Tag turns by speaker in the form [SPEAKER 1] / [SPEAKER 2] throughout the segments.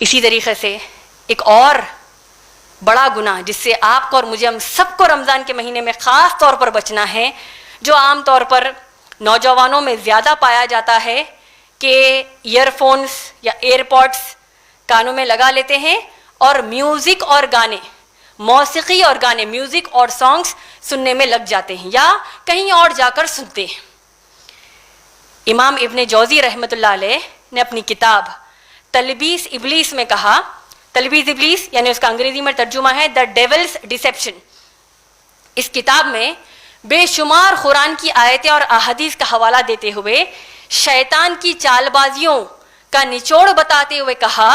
[SPEAKER 1] اسی طریقے سے ایک اور بڑا گناہ جس سے آپ کو اور مجھے، ہم سب کو رمضان کے مہینے میں خاص طور پر بچنا ہے، جو عام طور پر نوجوانوں میں زیادہ پایا جاتا ہے کہ ایئر فونز یا ایئر پوڈس کانوں میں لگا لیتے ہیں اور میوزک اور گانے، موسیقی اور گانے، میوزک اور سانگز سننے میں لگ جاتے ہیں یا کہیں اور جا کر سنتے ہیں۔ امام ابن جوزی رحمۃ اللہ علیہ نے اپنی کتاب تلبیس ابلیس میں کہا، تلبیس ابلیس یعنی اس کا انگریزی میں ترجمہ ہے دا ڈیولز ڈیسیپشن۔ اس کتاب میں بے شمار قرآن کی آیتیں اور احادیث کا حوالہ دیتے ہوئے شیطان کی چال بازیوں کا نچوڑ بتاتے ہوئے کہا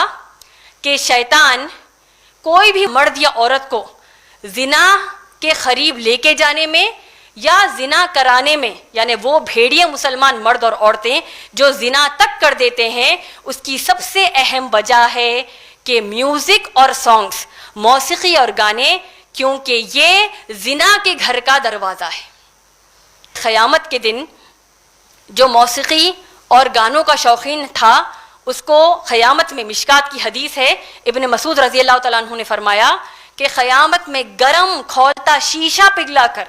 [SPEAKER 1] کہ شیطان کوئی بھی مرد یا عورت کو زنا کے قریب لے کے جانے میں یا زنا کرانے میں، یعنی وہ بھیڑیے مسلمان مرد اور عورتیں جو زنا تک کر دیتے ہیں، اس کی سب سے اہم وجہ ہے کہ میوزک اور سانگز، موسیقی اور گانے، کیونکہ یہ زنا کے گھر کا دروازہ ہے۔ قیامت کے دن جو موسیقی اور گانوں کا شوقین تھا، اس کو قیامت میں، مشکات کی حدیث ہے، ابن مسعود رضی اللہ تعالیٰ عنہ نے فرمایا کہ قیامت میں گرم کھولتا شیشہ پگھلا کر،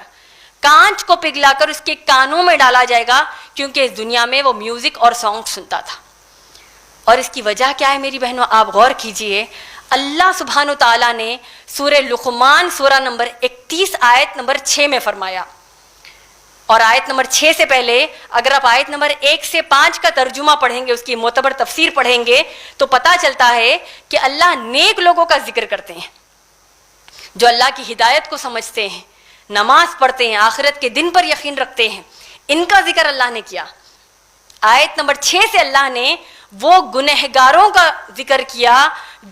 [SPEAKER 1] کانچ کو پگھلا کر اس کے کانوں میں ڈالا جائے گا، کیونکہ اس دنیا میں وہ میوزک اور سانگ سنتا تھا۔ اور اس کی وجہ کیا ہے میری بہنوں؟ آپ غور کیجئے، اللہ سبحانہ تعالیٰ نے سورہ لقمان سورہ نمبر 31 آیت نمبر 6 میں فرمایا، اور آیت نمبر 6 سے پہلے اگر آپ آیت نمبر 1 سے 5 کا ترجمہ پڑھیں گے، اس کی معتبر تفسیر پڑھیں گے، تو پتہ چلتا ہے کہ اللہ نیک لوگوں کا ذکر کرتے ہیں، جو اللہ کی ہدایت کو سمجھتے ہیں، نماز پڑھتے ہیں، آخرت کے دن پر یقین رکھتے ہیں، ان کا ذکر اللہ نے کیا۔ آیت نمبر 6 سے اللہ نے وہ گنہگاروں کا ذکر کیا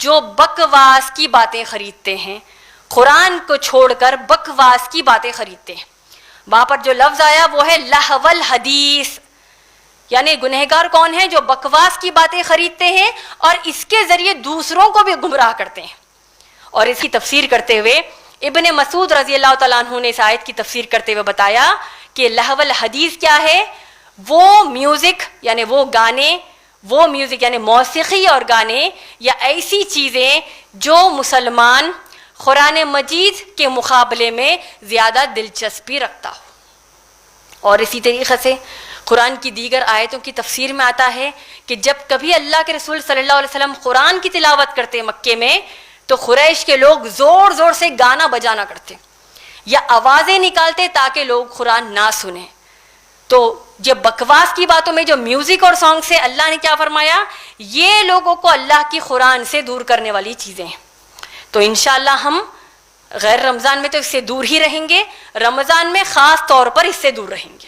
[SPEAKER 1] جو بکواس کی باتیں خریدتے ہیں، قرآن کو چھوڑ کر بکواس کی باتیں خریدتے ہیں۔ وہاں پر جو لفظ آیا وہ ہے لہو الحدیث، یعنی گنہگار کون ہیں؟ جو بکواس کی باتیں خریدتے ہیں اور اس کے ذریعے دوسروں کو بھی گمراہ کرتے ہیں۔ اور اس کی تفسیر کرتے ہوئے ابن مسعود رضی اللہ تعالیٰ عنہ نے اس آیت کی تفسیر کرتے ہوئے بتایا کہ لہو الحدیث کیا ہے؟ وہ میوزک یعنی وہ گانے، وہ میوزک یعنی موسیقی اور گانے یا ایسی چیزیں جو مسلمان قرآن مجید کے مقابلے میں زیادہ دلچسپی رکھتا ہو۔ اور اسی طریقے سے قرآن کی دیگر آیتوں کی تفسیر میں آتا ہے کہ جب کبھی اللہ کے رسول صلی اللہ علیہ وسلم قرآن کی تلاوت کرتے مکے میں، تو قریش کے لوگ زور زور سے گانا بجانا کرتے یا آوازیں نکالتے تاکہ لوگ قرآن نہ سنیں۔ تو یہ بکواس کی باتوں میں جو میوزک اور سانگ سے اللہ نے کیا فرمایا؟ یہ لوگوں کو اللہ کی قرآن سے دور کرنے والی چیزیں ہیں۔ تو انشاءاللہ ہم غیر رمضان میں تو اس سے دور ہی رہیں گے، رمضان میں خاص طور پر اس سے دور رہیں گے۔